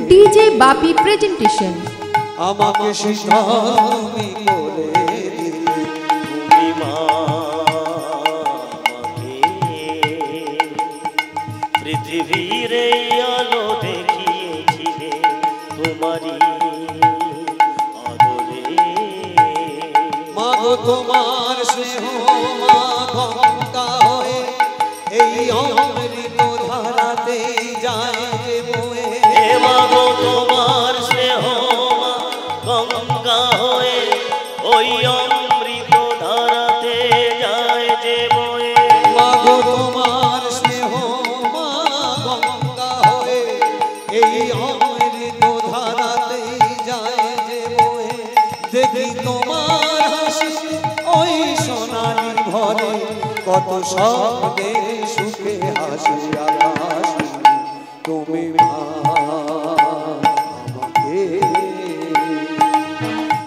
DJ বাপি presentation. আমাকে শিখামি করে দিলে তুমি মা, পৃথিবীর আলো দেখিয়েছিলে তোমারই আদরে। মাগো তোমার স্নেহ মা গঙ্গা হয়ে এই অমৃত ধারাতে যায় যে বয়ে। মাগো তোমার স্নেহ মা গঙ্গা হয়ে ওই অমৃত ধারাতে যায় যে বয়ে। মাগো তোমার স্নেহ মা গঙ্গা হয়ে এই অমৃত ধারাতে যায় যে বয়ে। দেখি তোমার হাসি ওই সোনালি ভরে কত শব্দে সুখে হাসি আকাশ। তুমি মা আমাকে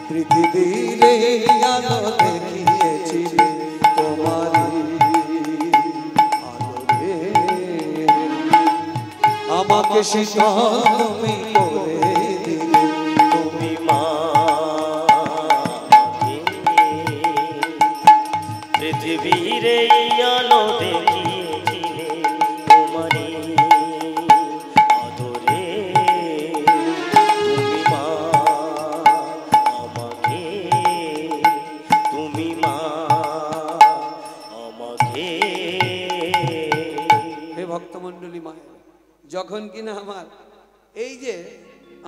পৃথিবীর আলো দেখিয়েছিলে তোমারই আলোরে। আমাকে শীতল তুমি করে দিলে তুমি মা, পৃথিবীর আলো দেখিয়েছিলে তোমারই আদরে। তুমি মা আমাকে, তুমি মা আমাকে। হে ভক্তমণ্ডলী মা, যখন কিনা আমার এই যে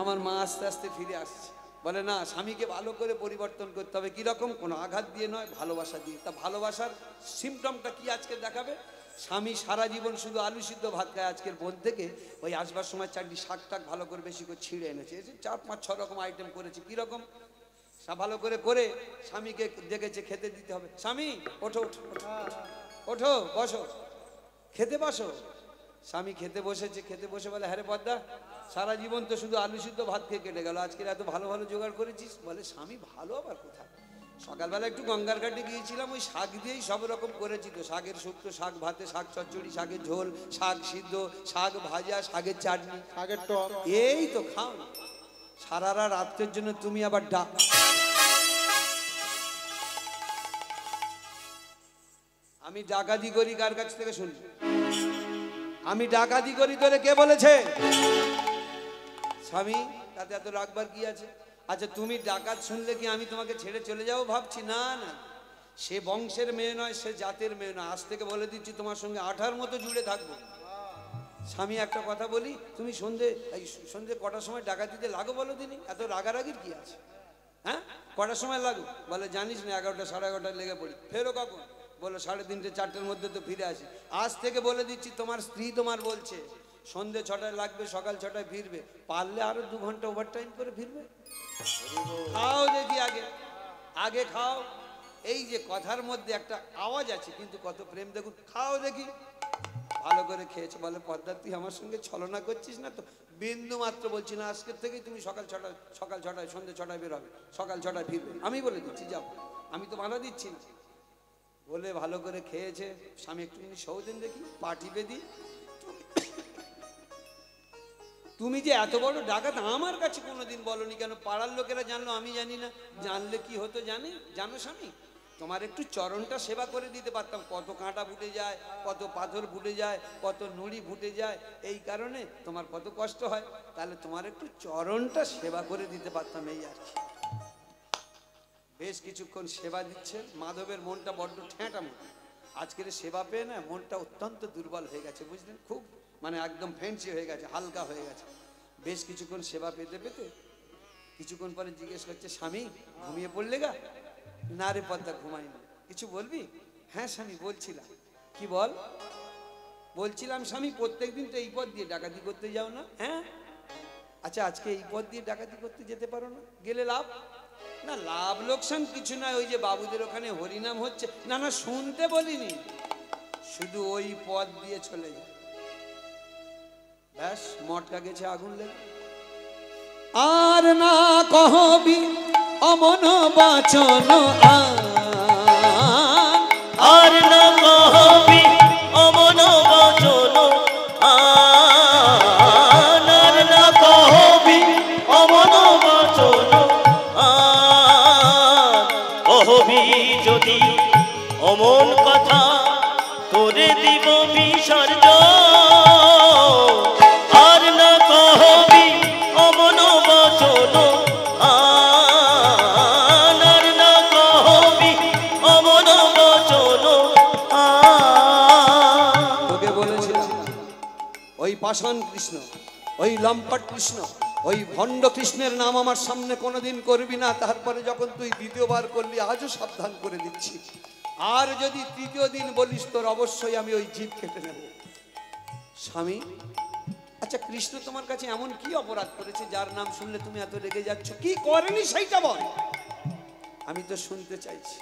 আমার মা আস্তে আস্তে ফিরে আসছে, বলে না স্বামীকে ভালো করে পরিবর্তন করতে হবে। কিরকম? কোনো আঘাত দিয়ে নয়, ভালোবাসা দিয়ে। তা ভালোবাসার সিমটমটা কি আজকে দেখাবে? স্বামী সারা জীবন শুধু আলু সিদ্ধ ভাত খায়, আজকের বোন থেকে ওই আসবার সময় চারটি শাক টাক ভালো করে বেশি করে ছিঁড়ে এনেছে, 4-5-6 রকম আইটেম করেছে। কিরকম? ভালো করে করে স্বামীকে দেখেছে খেতে দিতে হবে। স্বামী ওঠো ওঠো ওঠো, বসো, খেতে বসো। স্বামী খেতে বসেছে, খেতে বসে বলে হ্যাঁ রে পদ্মা, সারা জীবন তো শুধু আলু সিদ্ধ ভাত খেয়ে কেটে গেল, আজকের এত ভালো ভালো জোগাড় করেছিস। বলে স্বামী ভালো আবার কোথায়, সকালবেলা একটু গঙ্গার ঘাটে গিয়েছিলাম, ওই শাক দিয়েই সব রকম করেছি তো। শাকের শুক্তো, শাক ভাতে, শাক চচ্চড়ি, শাকের ঝোল, শাক সিদ্ধ, শাক ভাজা, শাকের চাটনি, শাকের টক, এই তো খাও। সারা রাতের জন্য তুমি আবার ডাক। আমি ডাকাতি করি কার কাছ থেকে শুনি? আমি ডাকাতি করি তোরে কে বলেছে? স্বামী, তাতে এত রাখবার কি আছে? আচ্ছা তুমি ডাকাত শুনলে কি আমি তোমাকে ছেড়ে চলে যাবো ভাবছি? না না, সে বংশের মেয়ে নয়, সে জাতের মেয়ে নয়। আজ থেকে বলে দিচ্ছি তোমার সঙ্গে আঠার মতো জুড়ে থাকবো। স্বামী একটা কথা বলি, তুমি সন্ধে কটার সময় ডাকাতিতে লাগো বলো দিনি? এত রাগারাগির কি আছে? হ্যাঁ, কটার সময় লাগো? বলে জানিস না, 11টা 11:30 লেগে পড়ি। ফেরো কখন? বলো 3:30 4টের মধ্যে তো ফিরে আসি। আজ থেকে বলে দিচ্ছি, তোমার স্ত্রী তোমার বলছে সন্ধে 6টায় লাগবে, সকাল 6টায় ফিরবে, পারলে আরো 2 ঘন্টা ওভারটাইম করে ফিরবে। খাও দেখি, আগে আগে খাও। এই যে কথার মধ্যে একটা আওয়াজ আছে, কিন্তু কত প্রেম দেখুন। খাও দেখি। ভালো করে খেয়েছে। বলে পদ্মা তুই আমার সঙ্গে ছলনা করছিস না তো? বিন্দু মাত্র বলছি না। আজকের থেকেই তুমি সকাল 6টায় সন্ধে 6টায় বের হবে, সকাল 6টায় ফিরবে। আমি বলে দিচ্ছি যাও, আমি তো বাধা দিচ্ছি না। বলে ভালো করে খেয়েছে। স্বামী একটুখানি সৌদিন দেখি, পা টিপে দিই। তুমি যে এত বড় ডাকাত আমার কাছে কোনোদিন বলনি কেন? পাড়ার লোকেরা জানলো, আমি জানি না। জানলে কি হতো জানো স্বামী? তোমার একটু চরণটা সেবা করে দিতে পারতাম। কত কাঁটা ফুটে যায়, কত পাথর ফুটে যায়, কত নুড়ি ফুটে যায়, এই কারণে তোমার কত কষ্ট হয়। তাহলে তোমার একটু চরণটা সেবা করে দিতে পারতাম, এই আর কি। বেশ কিছুক্ষণ সেবা দিচ্ছে। মাধবের মনটা বড্ড ঠেঁটা মন। আজকের সেবা পেয়ে না মনটা অত্যন্ত দুর্বল হয়ে গেছে, বুঝলেন? খুব মানে একদম ফেন্সি হয়ে গেছে, হালকা হয়ে গেছে। বেশ কিছুক্ষণ সেবা পেতে পেতে কিছুক্ষণ পরে জিজ্ঞেস করছে, স্বামী ঘুমিয়ে পড়লে গা? না রে পদ্মা, ঘুমাইনি। কিছু বলবি? হ্যাঁ স্বামী বলছিলাম। কি বল? বলছিলাম স্বামী প্রত্যেকদিন তো এই পথ দিয়ে ডাকাতি করতে যাও না? হ্যাঁ। আচ্ছা আজকে এই পথ দিয়ে ডাকাতি করতে যেতে পারো না? গেলে লাভ? না লাভ লোকসান কিছু নয়, ওই যে বাবুদের ওখানে হরিনাম হচ্ছে। না না শুনতে বলিনি, শুধু ওই পথ দিয়ে চলে যায়। ব্যাস মটকা গেছে আগুন লেগে। আর না কহবি অমন বাচন, আর না কহবি অমন বাচন, আর না কহবি পাষাণ কৃষ্ণ, ওই লম্পট কৃষ্ণ, ওই ভণ্ড কৃষ্ণের নাম আমার সামনে কোনোদিন করবি না। তারপরে যখন তুই দ্বিতীয়বার করলি, আজও সাবধান করে দিচ্ছি, আর যদি তৃতীয় দিন বলিস তোর অবশ্যই আমি ওই জিভ কেটে নেব। স্বামী, আচ্ছা কৃষ্ণ তোমার কাছে এমন কি অপরাধ করেছে যার নাম শুনলে তুমি এত রেগে যাচ্ছ? কি করেনি সেইটা বল। আমি তো শুনতে চাইছি,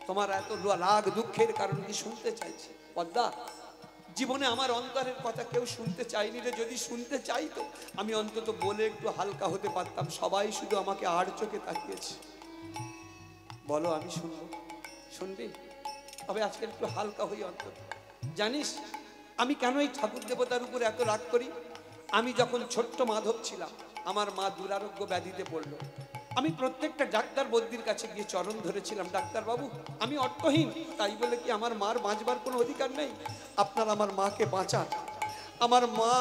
তোমার এত রাগ দুঃখের কারণ কি শুনতে চাইছি। পদ্মা, জীবনে আমার অন্তরের কথা কেউ শুনতে চাইনি রে। যদি শুনতে চাইতো আমি অন্তত বলে একটু হালকা হতে পারতাম। সবাই শুধু আমাকে আর চোখে তাকিয়েছে। বলো, আমি শুনবো। শুনবি? তবে আজকে একটু হালকা হই অন্তত। জানিস আমি কেন এই ঠাকুর দেবতার উপর এত রাগ করি? আমি যখন ছোট্ট মাধব ছিলাম, আমার মা দুরারোগ্য ব্যাধিতে পড়লো। আমি প্রত্যেকটা ডাক্তার বদ্যির কাছে গিয়ে চরণ ধরেছিলাম, ডাক্তার বাবু আমি অর্থহীন, তাই বলে কি আমার মার বাঁচবার কোনো অধিকার নেই? আপনার আমার মাকে বাঁচান। আমার মা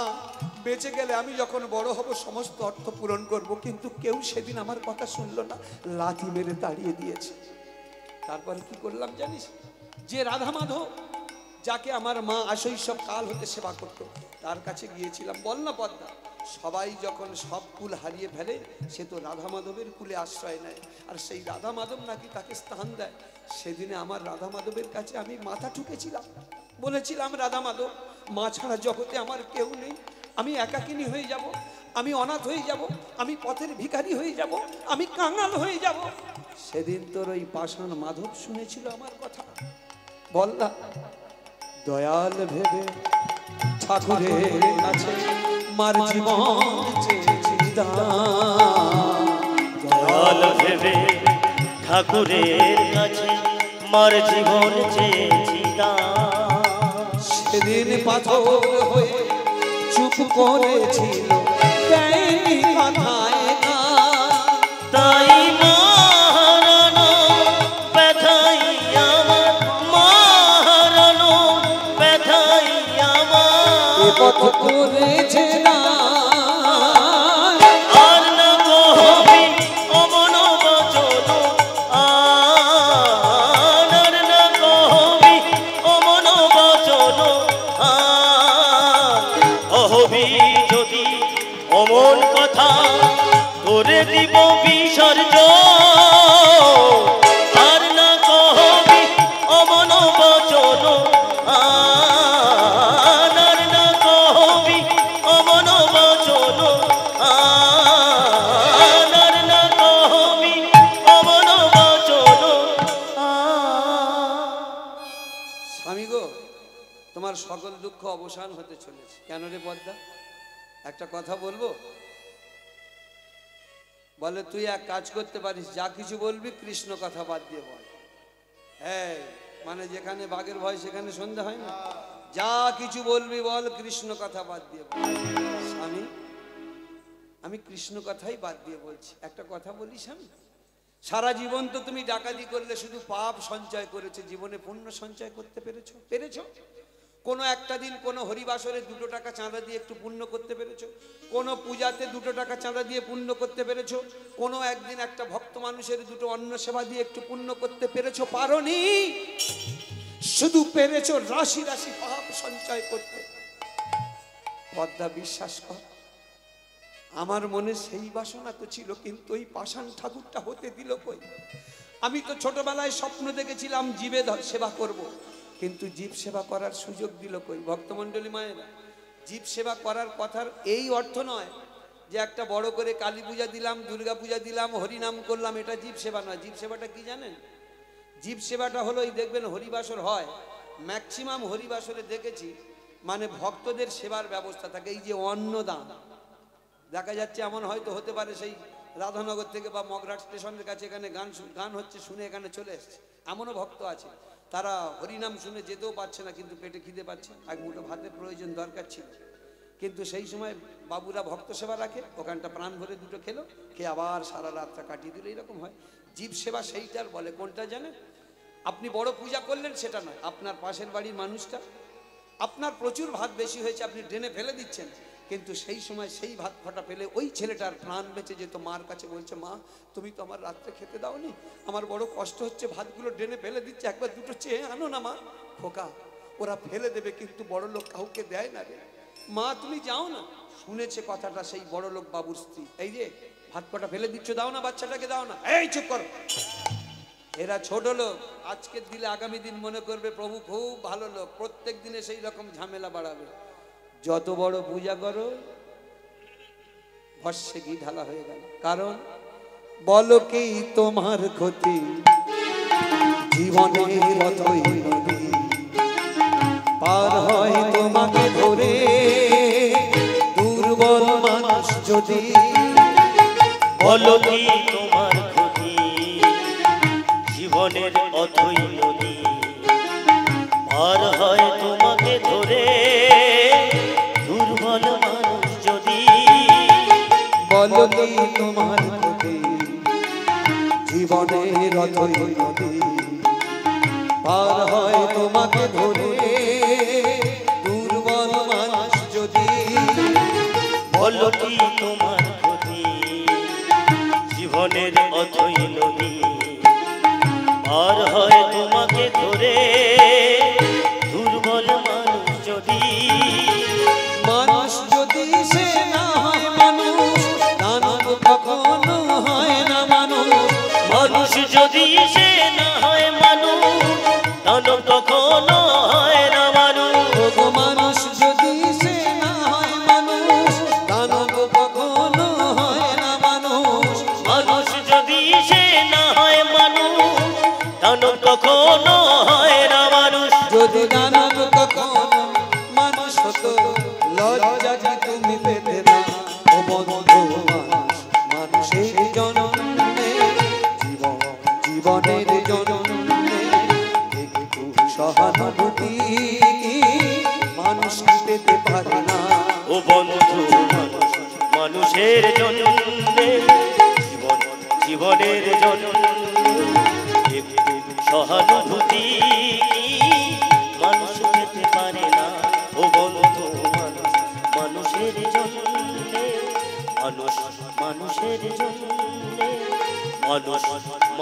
বেঁচে গেলে আমি যখন বড় হব সমস্ত অর্থ পূরণ করব। কিন্তু কেউ সেদিন আমার কথা শুনলো না, লাথি মেরে তাড়িয়ে দিয়েছে। তারপরে কি করলাম জানিস? যে রাধা মাধব, যাকে আমার মা আশৈশব কাল হতে সেবা করত, তার কাছে গিয়েছিলাম। বল না পদ্মা, সবাই যখন সব কুল হারিয়ে ফেলে, সে তো রাধা মাধবের কুলে আশ্রয় নেয়, আর সেই রাধা মাধব নাকি তাকে স্থান দেয়। সেদিনে আমার রাধা মাধবের কাছে আমি মাথা ঠুকেছিলাম, বলেছিলাম রাধা মাধব, মা ছাড়া জগতে আমার কেউ নেই, আমি একাকিনী হয়ে যাব, আমি অনাথ হয়ে যাব, আমি পথের ভিখারি হয়ে যাব, আমি কাঙাল হয়ে যাব। সেদিন তোর ওই পাষাণ মাধব শুনেছিল আমার কথা। বল না, দয়াল ভেবে ঠাকুরের কাছে মার জীবন চেয়েছি দান। দয়াল ভেবে ঠাকুরের কাছে মার জীবন চেয়েছি দান। সেদিন পাথর হয়ে চুপ করেছিল, দেয়নি কথায় কান। তাই মারানো ব্যথাই আমার, মারানো ব্যথাই আমার। এ পথ করেছে না আর না কবি অমন বচন, আর না কবি অমন বচন। অহবি যদি অমন কথা করে দিব বিসর্জন। আর না কবি অমন বচন, আর না কবি অমন বচন, আর না কবি অমন বচন। স্বামী গো, তোমার সকল দুঃখ অবসান হতে চলেছে। কেন রে পদ্মা? একটা কথা বলবো? বলে তুই এক কাজ করতে পারিস, যা কিছু বলবি কৃষ্ণ কথা বাদ দিয়ে বল। হ্যাঁ, মানে যেখানে বাঘের ভয় সেখানে সন্ধ্যা হয় না। যা কিছু বলবি বল, কৃষ্ণ কথা বাদ দিয়ে বল। স্বামী, আমি কৃষ্ণ কথাই বাদ দিয়ে বলছি। একটা কথা বলি স্বামী, সারা জীবন তো তুমি ডাকাতি করলে শুধু পাপ সঞ্চয় করেছো, জীবনে পুণ্য সঞ্চয় করতে পেরেছো? পেরেছো? কোনো একটা দিন কোনো হরিবাসরে 2 টাকা চাঁদা দিয়ে একটু পুণ্য করতে পেরেছো? কোনো পূজাতে 2 টাকা চাঁদা দিয়ে পুণ্য করতে পেরেছো? কোনো একদিন একটা ভক্ত মানুষের 2 অন্ন সেবা দিয়ে একটু পুণ্য করতে পেরেছো? পারোনি। শুধু পেরেছো রাশি রাশি পাপ সঞ্চয় করতে। পদ্মা, বিশ্বাস কর, আমার মনে সেই বাসনা তো ছিল, কিন্তু ওই পাষাণ ঠাকুরটা হতে দিল কই? আমি তো ছোটবেলায় স্বপ্ন দেখেছিলাম জীবে সেবা করব, কিন্তু জীব সেবা করার সুযোগ দিল কই? ভক্তমণ্ডলী মায়েরা, জীব সেবা করার কথার এই অর্থ নয় যে একটা বড় করে কালী পূজা দিলাম, দুর্গা পূজা দিলাম, হরিনাম করলাম, এটা জীব সেবা নয়। জীব সেবাটা কি জানেন? জীব সেবাটা হলো, এই দেখবেন হরিবাসর হয়, ম্যাক্সিমাম হরিবাসরে দেখেছি মানে ভক্তদের সেবার ব্যবস্থা থাকে। এই যে অন্নদান দেখা যাচ্ছে, এমন হয়তো হতে পারে সেই রাধানগর থেকে বা মগরাট স্টেশনের কাছে এখানে গান হচ্ছে, শুনে এখানে চলে এসছে। এমনও ভক্ত আছে, তারা হরিনাম শুনে যেতেও পারছে না, কিন্তু পেটে খিদে পাচ্ছে, এক মুঠো ভাতের প্রয়োজন দরকার ছিল। কিন্তু সেই সময় বাবুরা ভক্ত সেবা রাখে, ওখানটা প্রাণ ভরে 2টো খেলো, খেয়ে আবার সারা রাতটা কাটিয়ে দিল। এইরকম হয় জীব সেবা। সেইটার বলে কোনটা জানেন? আপনি বড় পূজা করলেন সেটা নয়, আপনার পাশের বাড়ির মানুষটা, আপনার প্রচুর ভাত বেশি হয়েছে, আপনি ড্রেনে ফেলে দিচ্ছেন, কিন্তু সেই সময় সেই ভাত ফটা পেলে ওই ছেলেটার প্রাণ বেঁচে যেত। মার কাছে বলছে, মা তুমি তো আমার রাত্রে খেতে দাওনি, আমার বড় কষ্ট হচ্ছে, ভাতগুলো ড্রেনে ফেলে দিচ্ছে, একবার 2টো চেয়ে আনো না মা। খোকা, ওরা ফেলে দেবে, কিন্তু বড় লোক কাউকে দেয় না রে। মা তুমি যাও না, শুনেছে কথাটা সেই বড় লোক বাবুর স্ত্রী, এই যে ভাত কটা ফেলে দিচ্ছ, দাও না বাচ্চাটাকে, দাও না। এই চুপ করো, এরা ছোট লোক, আজকের দিলে আগামী দিন মনে করবে প্রভু খুব ভালো লোক, প্রত্যেক দিনে সেই রকম ঝামেলা বাড়াবে। যত বড় পূজা করো ভস্যে ঘি ঢালা হয়ে গেল। কারণ বলো কি তোমার ক্ষতি, জীবনের মতোই নদী পার হয় তোমাকে ধরে, দুর্বল মানুষ যদি। বলো কি তোমার ক্ষতি, জীবনের অথই নদী পার হয় তোমাকে ধরে, দুর্বল মানুষ যদি। বলো কি তোমার ক্ষতি, জীবনের অথই নদী পার হয় তোমাকে ধরে, দুর্বল মানুষ যদি। বলো কি তোমার ক্ষতি, জীবনের অথই নদী পার হয় তোমাকে ধরে, দুর্বল মানুষ যদি। মানুষ যদি সে না হয় মানুষ, দানব কখনো হয় না মানুষ। মানুষ যদি সে না হয় মানুষ, দানব কখনো হয় না মানুষ। ওগো মানুষ যদি সে না হয় মানুষ, দানব কখনো হয় না মানুষ। মানুষ যদি সে না হয় মানুষ, দানব কখনো হয় না মানুষ। যদি দানব কখনো মানুষ হতো, লজ্জা কি তুমি পেতে না? ও বন্ধু মানুষ, মানুষের জন্যে, জীবনের জন্যে একটু সহানুভূতি মানুষ পেতে পারে না। ও বন্ধু মানুষ, মানুষের জন্যে, জীবনের জন্যে একটু সহানুভূতি মানুষ পেতে পারে না। ও বন্ধু মানুষ, মানুষের জন্যে, মানুষ মানুষের জন্যে, মানুষ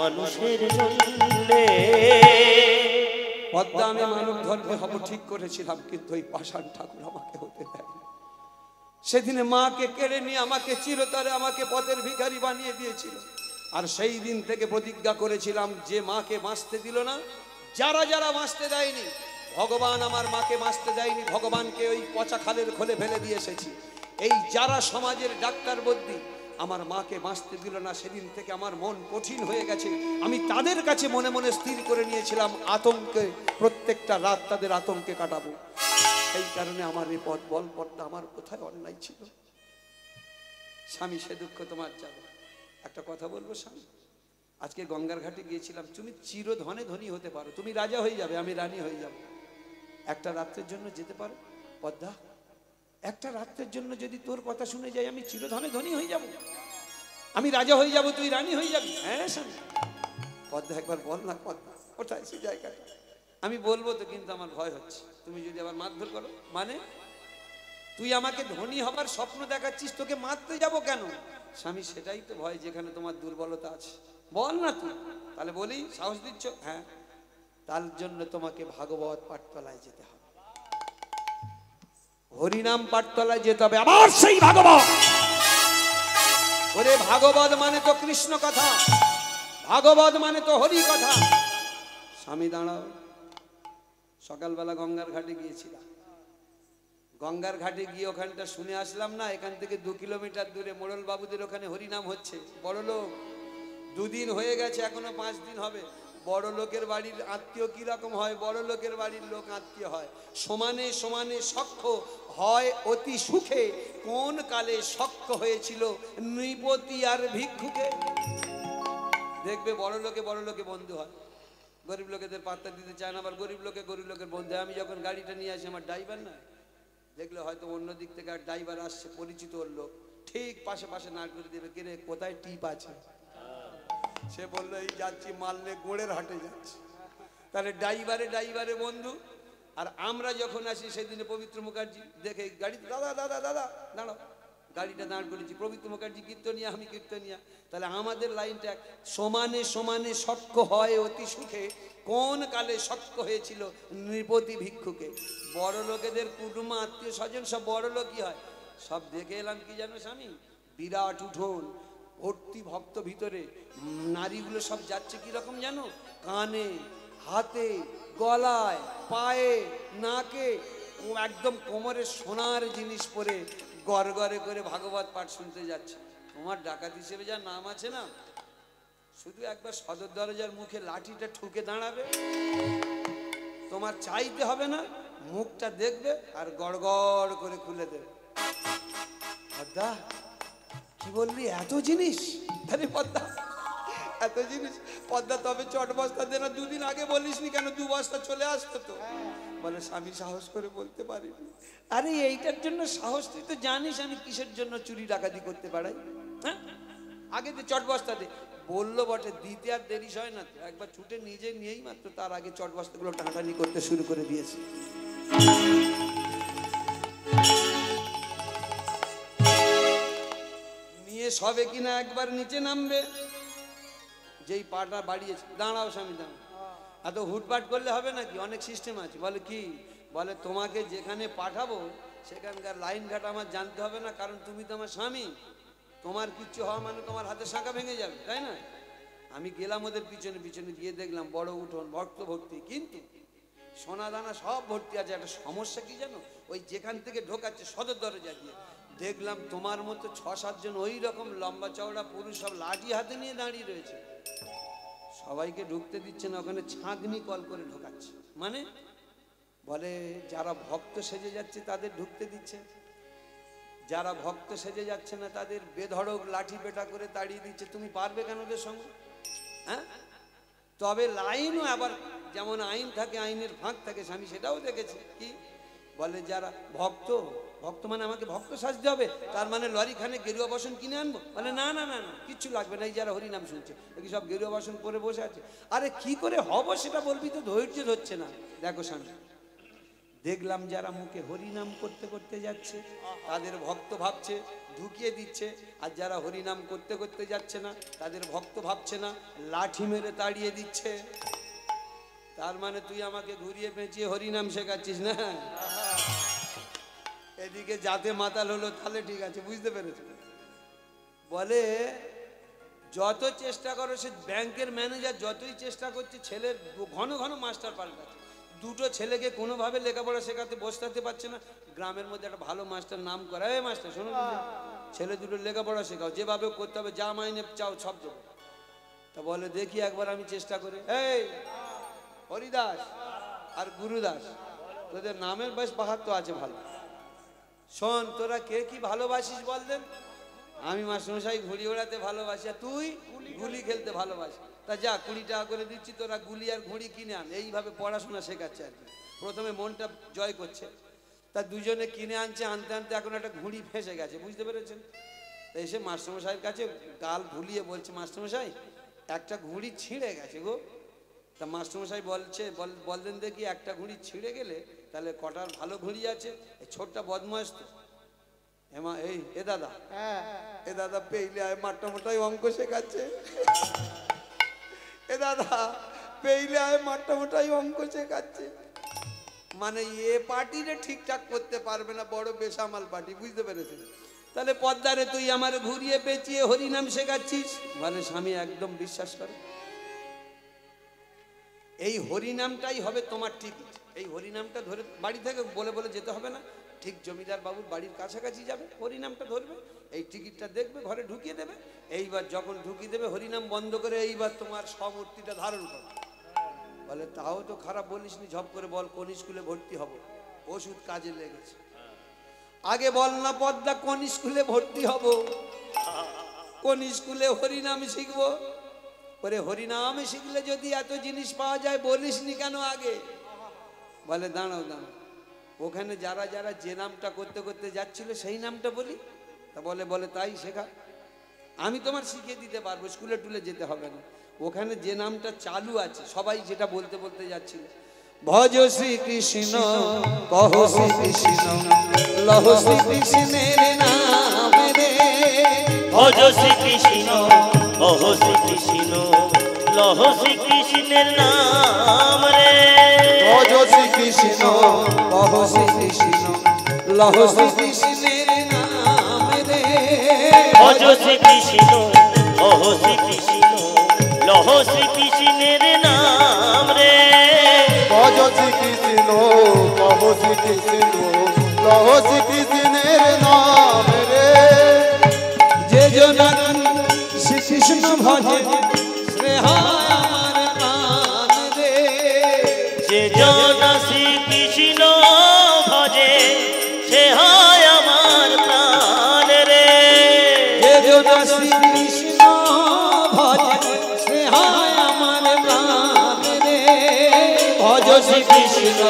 মানুষের জন্যে। পদ্মা আমি মানব ধর্মে হব ঠিক করেছিলাম, কিন্তু ওই পাষাণ ঠাকুর আমাকে হতে দেয়নি। সেদিনে মাকে কেড়ে নিয়ে আমাকে চিরতরে আমাকে পথের ভিখারি বানিয়ে দিয়েছিল। আর সেই দিন থেকে প্রতিজ্ঞা করেছিলাম, যে মাকে বাঁচতে দিল না, যারা যারা বাঁচতে দেয়নি, ভগবান আমার মাকে বাঁচতে দেয়নি, ভগবানকে ওই পচা খালের খোলে ফেলে দিয়ে এসেছি। এই যারা সমাজের ডাক্তার বদ্যি আমার মাকে বাঁচতে দিল না, সেদিন থেকে আমার মন কঠিন হয়ে গেছে। আমি তাদের কাছে মনে মনে স্থির করে নিয়েছিলাম, আতঙ্কে প্রত্যেকটা রাত তাদের আতঙ্কে কাটাবো। সেই কারণে আমার এই পথ বল পথটা আমার কোথায় অন্যায় ছিল। স্বামী সে দুঃখ তোমার যাবে। একটা কথা বলবো স্বামী, আজকে গঙ্গার ঘাটে গিয়েছিলাম, তুমি চিরধনে ধনী হতে পারো, তুমি রাজা হয়ে যাবে, আমি রানী হয়ে যাব। একটা রাত্রের জন্য যেতে পারো পদ্মা? একটা রাত্রের জন্য যদি তোর কথা শুনে যাই, আমি চিরধনে ধনী হয়ে যাব, আমি রাজা হয়ে যাব, তুই রানী হয়ে যাবি। হ্যাঁ স্বামী। পদ্মা একবার বল না পদ্মা, কোথায় সে জায়গাটা? আমি বলবো তো, কিন্তু আমার ভয় হচ্ছে, তুমি যদি আবার মারধর করো। মানে তুই আমাকে ধনী হবার স্বপ্ন দেখাচ্ছিস, তোকে মারতে যাব কেন? স্বামী সেটাই তো ভয়, যেখানে তোমার দুর্বলতা আছে। বল না তুই। তাহলে বলি, সাহস দিচ্ছ? হ্যাঁ, তার জন্য তোমাকে ভাগবত পাঠতলায় যেতে হবে, হরিনাম পাঠতলায় যেতে হবে। আবার সেই ভাগবত। ওরে ভাগবত মানে তো কৃষ্ণ কথা, ভাগবত মানে তো হরি কথা। স্বামী দাঁড়াও। সকালবেলা গঙ্গার ঘাটে গিয়েছিলাম, গঙ্গার ঘাটে গিয়ে ওখানটা শুনে আসলাম না, এখান থেকে 2 কিলোমিটার দূরে মোড়ল বাবুদের ওখানে হরিনাম হচ্ছে। বড় লোক, 2 দিন হয়ে গেছে, এখনো 5 দিন হবে। বড় লোকের বাড়ির আত্মীয় কি রকম হয়? বড় লোকের বাড়ির লোক আত্মীয় হয়, সমানে সমানে সখ্য হয় অতি সুখে। কোন কালে সখ্য হয়েছিল নৃপতি আর ভিক্ষুকে? দেখবে বড় লোকে বন্ধু হয়, গরিব লোকেদের পাত্তা দিতে চায় না। আবার গরিব লোকের বন্ধু। আমি যখন গাড়িটা নিয়ে আসি, আমার ড্রাইভার না দেখলে হয়তো অন্য দিক থেকে আর ড্রাইভার আসছে, পরিচিত ওর লোক, ঠিক পাশে পাশে নাড় করে দেবে, কিরে কোথায় টিপ আছে? সে বললো এই যাচ্ছি মাললে গোড়ের হাটে যাচ্ছি। তাহলে ড্রাইভারে বন্ধু। আর আমরা যখন আসি, সেদিনে পবিত্র মুখার্জি দেখে গাড়ি, দাদা দাদা দাদা দাঁড়াও, গাড়িটা দাঁড় করেছি, প্রবীত্র মুখার্জি কীর্তনিয়া, আমি কীর্তনিয়া, তাহলে আমাদের লাইনটা সমানে সমানে সক্ষ হয় অতি সুখে, কোন কালে সক্ষ হয়েছিল নৃপতি ভিক্ষুকে। বড় লোকেদের কুটুম আত্মীয় স্বজন সব বড় লোকই হয়। সব দেখে এলাম কি জানো স্বামী, বিরাট উঠোন ভর্তি ভক্ত, ভিতরে নারীগুলো সব যাচ্ছে কিরকম জানো, কানে, হাতে, গলায়, পায়ে, নাকে, একদম কোমরে সোনার জিনিস পরে গড়গড়ে করে ভাগবত পাঠ শুনতে যাচ্ছে। তোমার ডাকাত হিসেবে যা নাম আছে না, শুধু একবার সদর দরজার মুখে লাঠিটা ঠুকে দাঁড়াবে, তোমার চাইতে হবে না, মুখটা দেখবে আর গড়গড় করে খুলে দেবে। পদ্মা কি বললি, এত জিনিস? আরে পদ্মা এত জিনিস, পদ্মা তবে চট বস্তা দে না, দুদিন আগে বলিসনি কেন, 2 বস্তা চলে আসতো তো। বলে স্বামী সাহস করে বলতে পারিনি। আরে এইটার জন্য সাহস, তুই তো জানিস আমি কিসের জন্য চুরি ডাকাতি করতে পারাই। হ্যাঁ, আগে তো চট বস্তা দে বললো বটে, দিতে আর দেরি হয় না তো, একবার ছুটে নিজে নিয়েই মাত্র তার আগে চট বস্তাগুলো টানাটানি করতে শুরু করে দিয়েছে। নিয়ে সবে কিনা একবার নিচে নামবে, যেই পাটা বাড়িয়েছে, দাঁড়াও স্বামী দাঁড়াও, এত হুটপাট করলে হবে নাকি, অনেক সিস্টেম আছে। বলে কি, বলে তোমাকে যেখানে পাঠাবো সেখানকার লাইন ঘাট আমার জানতে হবে না, কারণ তুমি তো আমার স্বামী, তোমার কিচ্ছু হওয়া মানে তোমার হাতে শাঁখা ভেঙে যাবে, তাই না? আমি গেলাম ওদের পিছনে পিছনে, গিয়ে দেখলাম বড় উঠোন ভক্ত ভর্তি, কিন্তু সোনা দানা সব ভর্তি আছে। একটা সমস্যা কি জানো, ওই যেখান থেকে ঢোকাচ্ছে সদর দরজা দিয়ে দেখলাম তোমার মতো 6-7 জন ওই রকম লম্বা চওড়া পুরুষ সব লাঠি হাতে নিয়ে দাঁড়িয়ে রয়েছে, সবাইকে ঢুকতে দিচ্ছে না, ওখানে ছাঁকনি কল করে ঢোকাচ্ছে। মানে বলে যারা ভক্ত সেজে যাচ্ছে তাদের ঢুকতে দিচ্ছে, যারা ভক্ত সেজে যাচ্ছে না তাদের বেধড়ক লাঠি পেটা করে তাড়িয়ে দিচ্ছে। তুমি পারবে কেন ওদের সঙ্গে? হ্যাঁ, তবে লাইনও আবার যেমন আইন থাকে, আইনের ফাঁক থাকে, স্বামী সেটাও দেখেছি। কি বলে, যারা ভক্ত, ভক্ত মানে আমাকে ভক্ত সাজতে হবে, তার মানে লরিখানে গেরুয়া বাসন কিনে আনবো? বলে না না না না, কিচ্ছু লাগবে না, এই যারা হরিনাম শুনছে কি সব গেরুয়া বাসন পরে বসে আছে। আরে কি করে হব সেটা বলবি তো, ধৈর্য ধরছে না। দেখো স্বামী, দেখলাম যারা মুখে হরিনাম করতে করতে যাচ্ছে তাদের ভক্ত ভাবছে, ঢুকিয়ে দিচ্ছে, আর যারা হরিনাম করতে করতে যাচ্ছে না তাদের ভক্ত ভাবছে না, লাঠি মেরে তাড়িয়ে দিচ্ছে। তার মানে তুই আমাকে ঘুরিয়ে পেঁচিয়ে হরিনাম শেখাচ্ছিস না? এদিকে যাতে মাতাল হলো, তাহলে ঠিক আছে, বুঝতে পেরেছি। বলে যত চেষ্টা করো, সে ব্যাংকের ম্যানেজার যতই চেষ্টা করছে, ছেলের ঘন ঘন মাস্টার পাল্টাচ্ছে, দুটো ছেলেকে কোনোভাবে লেখাপড়া শেখাতে বসতে পারছে না। গ্রামের মধ্যে একটা ভালো মাস্টার নাম করা, এই মাস্টার শোনো, ছেলে দুটো লেখাপড়া শেখাও, যেভাবে করতে হবে, যা মাইনে চাও সব দেবো। তা বলে দেখি একবার আমি চেষ্টা করে। এই হরিদাস আর গুরুদাস, তোদের নামের বেশ বাহাত্ম আছে ভালো, শোন তোরা কে কি ভালোবাসিস বলতেন? আমি মাস্টারমশাই ঘুড়ি ওড়াতে ভালোবাসি, আর তুই গুলি খেলতে ভালোবাসি। তা যা 20 টাকা করে দিচ্ছি, তোরা গুলি আর ঘুড়ি কিনে আন। এইভাবে পড়াশোনা শেখাচ্ছে আর কি। প্রথমে মনটা জয় করছে, তা দুজনে কিনে আনছে, আনতে আনতে এখন একটা ঘুড়ি ফেঁসে গেছে, বুঝতে পেরেছেন? তা এসে মাস্টারমশাইয়ের কাছে গাল ভুলিয়ে বলছে, মাস্টারমশাই একটা ঘুড়ি ছিঁড়ে গেছে গো। তা মাস্টারমশাই বলছে, বললেন দেখি একটা ঘুড়ি ছিঁড়ে গেলে তাহলে কটার ভালো ঘুড়ি আছে? এই ছোটটা বদমাস তো, এমা এই এ দাদা, এ দাদা পেইলে আয় মাঠটা মোটাই অঙ্ক শেখাচ্ছে, এ দাদা পেইলে আয় মাঠটা মোটাই অঙ্ক শেখাচ্ছে। মানে এ পার্টিরে ঠিকঠাক করতে পারবে না, বড় বেসামাল পার্টি, বুঝতে পেরেছেন? তাহলে পদ্মারে তুই আমার ঘুরিয়ে পেঁচিয়ে হরিনাম শেখাচ্ছিস? বলে স্বামী একদম বিশ্বাস করো, এই হরিনামটাই হবে তোমার টিকিট। এই হরিনামটা ধরে বাড়ি থেকে বলে বলে যেতে হবে না, ঠিক জমিদার বাবুর বাড়ির কাছাকাছি যাবে, হরিনামটা ধরবে, এই টিকিটটা দেখবে, ঘরে ঢুকিয়ে দেবে। এইবার যখন ঢুকিয়ে দেবে হরিনাম বন্ধ করে এইবার তোমার সমূর্তিটা ধারণ করো। বলে তাও তো খারাপ বলিসনি, ঝপ করে বল কোন স্কুলে ভর্তি হব? ওষুধ কাজে লেগেছে। আগে বল না পদ্মা, কোন স্কুলে ভর্তি হব, কোন স্কুলে হরিনাম শিখবো? ওরে হরিনাম শিখলে যদি এত জিনিস পাওয়া যায় বলিসনি কেন আগে? বলে দাঁড়াও দাঁড়াও, ওখানে যারা যারা যে নামটা করতে করতে যাচ্ছিল সেই নামটা বলি। তা বলে তাই শেখা, আমি তোমার শিখিয়ে দিতে পারবো, স্কুলে টুলে যেতে হবে না। ওখানে যে নামটা চালু আছে সবাই যেটা বলতে বলতে যাচ্ছিল, ভজ শ্রী কৃষ্ণ, কহ শ্রী কৃষ্ণ, লহ শ্রী কৃষ্ণের নাম। নাম রে ভজ শ্রীকৃষ্ণ কহ শ্রীকৃষ্ণ লহ শ্রীকৃষ্ণের নাম রে ভজ শ্রীকৃষ্ণ কহ শ্রীকৃষ্ণ লহ শ্রীকৃষ্ণের নাম রে ভজ শ্রীকৃষ্ণ কহ শ্রীকৃষ্ণ লহ শ্রীকৃষ্ণের নাম রে ভজ শ্রীকৃষ্ণ কহ শ্রীকৃষ্ণ লহ শ্রীকৃষ্ণের নাম রে যে জন শ্রীকৃষ্ণ ভজে সে হয় আমার প্রাণ রে যে জন শ্রীকৃষ্ণ ভজে সে হয় আমার প্রাণ রে যে জন শ্রীকৃষ্ণ ভজে সে হয় আমার প্রাণ রে ভজ শ্রীকৃষ্ণ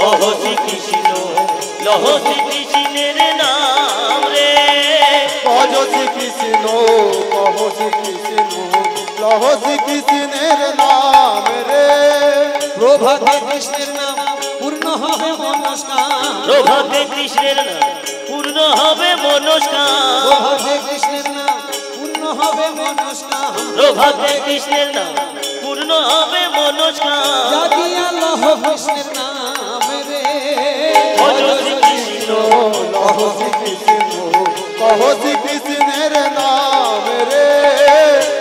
কহ শ্রীকৃষ্ণ লহ শ্রীকৃষ্ণের নাম রে ভজ শ্রীকৃষ্ণ কহ শ্রীকৃষ্ণ লহ শ্রীকৃষ্ণের নাম রে প্রভাতে কৃষ্ণের নাম পূর্ণ হবে মনস্কার প্রভাতে কৃষ্ণের নাম পূর্ণ হবে মনস্কার প্রভাতে কৃষ্ণের নাম পূর্ণ হবে মনস্কার প্রভাতে কৃষ্ণের নাম পূর্ণ হবে মনস্কার জাগিয়া লহ কৃষ্ণের নাম রে ভজ শ্রীকৃষ্ণ লহ শ্রীকৃষ্ণ কহ শ্রীকৃষ্ণের নাম রে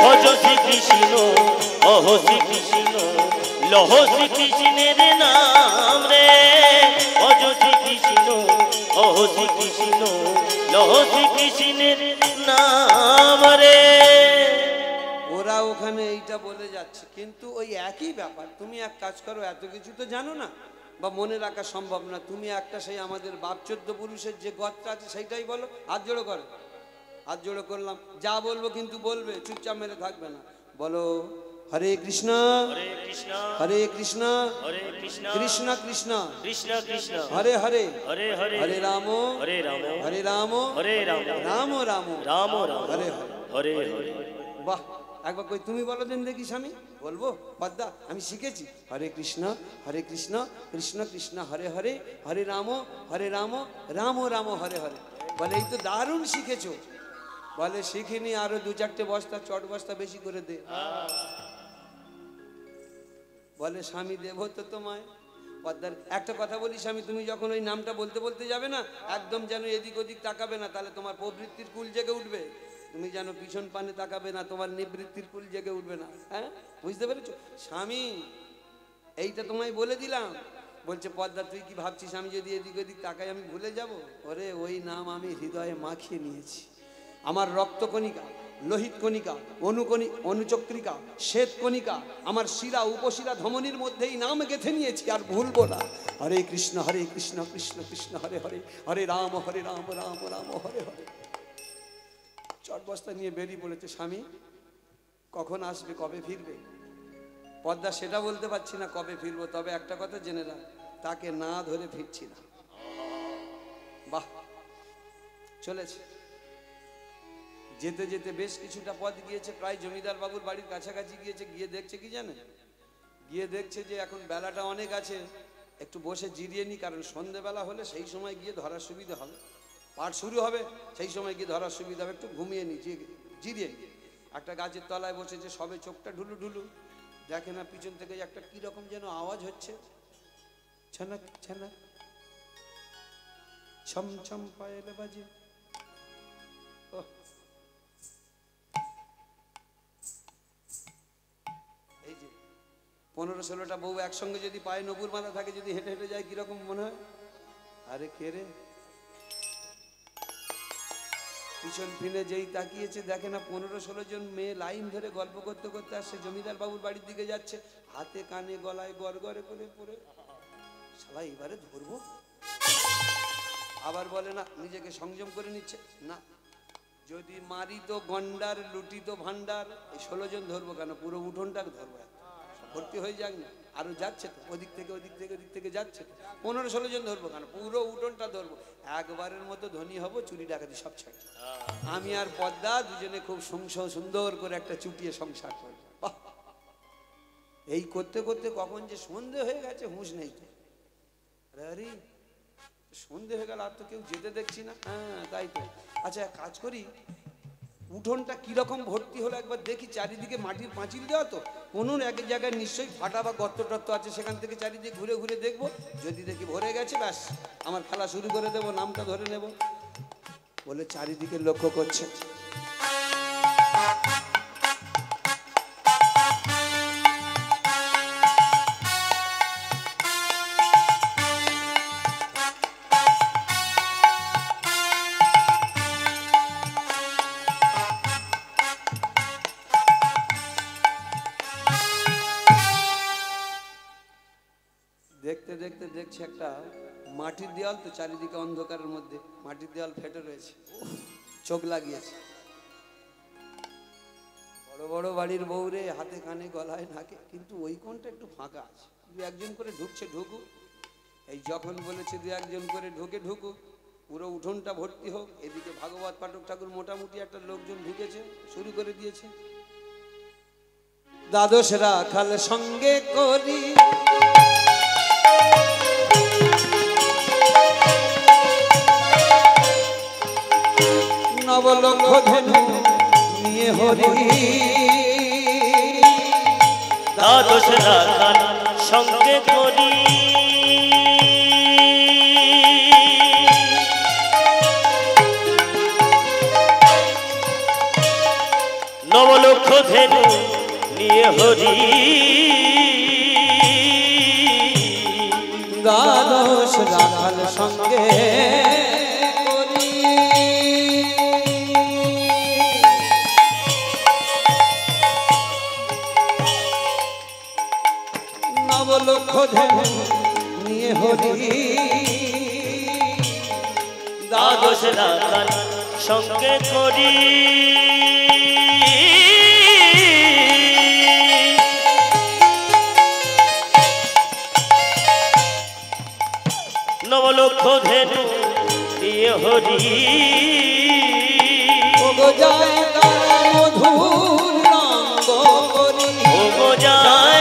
ভজ শ্রীকৃষ্ণ কহ শ্রীকৃষ্ণ লহ শ্রীকৃষ্ণের নাম রে ভজ শ্রীকৃষ্ণ কহ শ্রীকৃষ্ণ লহ শ্রীকৃষ্ণের নাম রে ওরা ওখানে এইটা বলে যাচ্ছে কিন্তু ওই একই ব্যাপার তুমি এক কাজ করো এত কিছু তো জানো না বা মনে রাখা সম্ভব না তুমি একটা সেই আমাদের বাপ 14 পুরুষের যে গতটা আছে সেইটাই বলো হাত জোড়ো করো হাত জোড়ো করলাম যা বলবো কিন্তু বলবে চুপচাপ মেরে থাকবে না বলো হরে কৃষ্ণ হরে কৃষ্ণ হরে কৃষ্ণ হরে কৃষ্ণ কৃষ্ণ কৃষ্ণ কৃষ্ণ কৃষ্ণ হরে হরে হরে হরে হরে রাম হরে রাম হরে রাম হরে রাম রাম রাম রাম রাম হরে হরে হরে হরে বাহ একবার কই তুমি বলো দেন দেখি স্বামী বলবো পদ্মা আমি শিখেছি হরে কৃষ্ণ কৃষ্ণ কৃষ্ণ হরে হরে হরে রাম রাম রাম হরে হরে বলে এই তো দারুণ শিখেছো বলে শিখিনি আরো 2-4টে বস্তা চট বস্তা বেশি করে দে বলে স্বামী দেব তো তোমায় পদ্মার একটা কথা বলি স্বামী তুমি যখন ওই নামটা বলতে বলতে যাবে না একদম যেন এদিক ওদিক তাকাবে না তাহলে তোমার প্রবৃত্তির কুল জেগে উঠবে তুমি যেন পিছন পানে তাকাবে না তোমার নিবৃত্তির কুল জেগে উঠবে না হ্যাঁ বুঝতে পেরেছো স্বামী এইটা তোমায় বলে দিলাম বলছে পদ্মা তুই কি ভাবছিস আমি যদি এদিক ওদিক তাকাই আমি ভুলে যাব ওরে ওই নাম আমি হৃদয়ে মাখিয়ে নিয়েছি আমার রক্তকণিকা লোহিত কণিকা অনুচক্রিকা শ্বেত কণিকা আমার শিরা উপশিরা ধমনির মধ্যেই নাম গেঁথে নিয়েছি আর ভুলবো না হরে কৃষ্ণ কৃষ্ণ কৃষ্ণ হরে হরে হরে রাম রাম রাম হরে হরে চট বস্তা নিয়ে বেরিয়ে পড়েছে স্বামী কখন আসবে কবে ফিরবে পদ্মা সেটা বলতে পারছি না কবে ফিরবো তবে একটা কথা জেনে না তাকে না ধরে ফিরছি না বাহ চলেছে যেতে যেতে বেশ কিছুটা পথ গিয়েছে প্রায় জমিদার বাবুর বাড়ির কাছাকাছি গিয়েছে গিয়ে দেখছে কি জানে গিয়ে দেখছে যে এখন বেলাটা অনেক আছে একটু বসে জিরিয়ে নি কারণ সন্ধেবেলা হলে সেই সময় গিয়ে ধরার সুবিধা হবে পাঠ শুরু হবে সেই সময় গিয়ে ধরার সুবিধা হবে একটু ঘুমিয়ে নি জিরিয়ে নি একটা গাছের তলায় বসেছে সবে চোখটা ঢুলু ঢুলু দেখে না পিছন থেকে একটা কিরকম যেন আওয়াজ হচ্ছে ছনক ছনক ছম ছম পায়েলে বাজে এই যে 15-16টা বউ একসঙ্গে যদি পায়ে নবুর বাঁধা থাকে যদি হেঁটে হেঁটে যায় কিরকম মনে হয় আরে কে রে পিছন ফিরে যেই তাকিয়েছে দেখে না 15-16 জন মেয়ে লাইন ধরে গল্প করতে করতে আসছে জমিদার বাবুর বাড়ির দিকে যাচ্ছে হাতে কানে গলায় গড়গড়ে করে পড়ে শালা এবারে ধরবো আবার বলে না নিজেকে সংযম করে নিচ্ছে না যদি মারি তো গন্ডার লুটি তো ভান্ডার এই 16 জন ধরবো কেন পুরো উঠোনটা ধরবো ভর্তি হয়ে যাক না আরো যাচ্ছে তো ওদিক থেকে যাচ্ছে তো 15-16 জন ধরবো কেন পুরো উঠোনটা ধরবো একবারের মতো ধনী হব চুরি ডাকাতি সব ছাড় আমি আর পদ্মা দুজনে খুব সুন্দর করে একটা চুটিয়ে সংসার করবো এই করতে করতে কখন যে সন্ধে হয়ে গেছে হুঁশ নেই তো আরে সন্ধে হয়ে গেল, আর তো কেউ যেতে দেখছি না। হ্যাঁ তাই তো। আচ্ছা এক কাজ করি, উঠোনটা কিরকম ভর্তি হলো একবার দেখি। চারিদিকে মাটির পাঁচিল দেওয়া তো, কোনো এক জায়গায় নিশ্চয়ই ফাটা বা গর্ত টর্ত আছে, সেখান থেকে চারিদিকে ঘুরে ঘুরে দেখবো। যদি দেখি ভরে গেছে, ব্যাস আমার খেলা শুরু করে দেবো, নামটা ধরে নেব। বলে চারিদিকে লক্ষ্য করছে। দেখতে দেখতে দেখছে একটা মাটির দেওয়াল, তো চারিদিকে অন্ধকারের মধ্যে মাটির দেওয়াল ফেটে রয়েছে, চোখ লাগিয়েছে। বড় বড় বাড়ির বউরে, হাতে কানে গলায় নাকে, কিন্তু ওই কোণটা একটু ফাঁকা আছে। দু একজন করে ঢুকছে, ঢুকুক। এই যখন বলেছে দু একজন করে ঢুকুক, পুরো উঠোনটা ভর্তি হোক। এদিকে ভাগবত পাঠক ঠাকুর মোটামুটি একটা লোকজন ঢুকেছে, শুরু করে দিয়েছে। দ্বাদশ রাখাল সঙ্গে করি, নবলক্ষ ধনু নিয়ে হরি, দ্বাদশ রাখাল সঙ্গে করি, নবলক্ষ ধেনু নিয়ে হরি, দ্বাদশ রাখাল সঙ্গে করি, নবলক্ষ ধনু নিয়ে হরি, দ্বাদশ রাখাল সঙ্গে করি, নবলক্ষ ধেনু নিয়ে হরি, ওগো যায় তারা মধুর রঙ্গ করি, ওগো যায়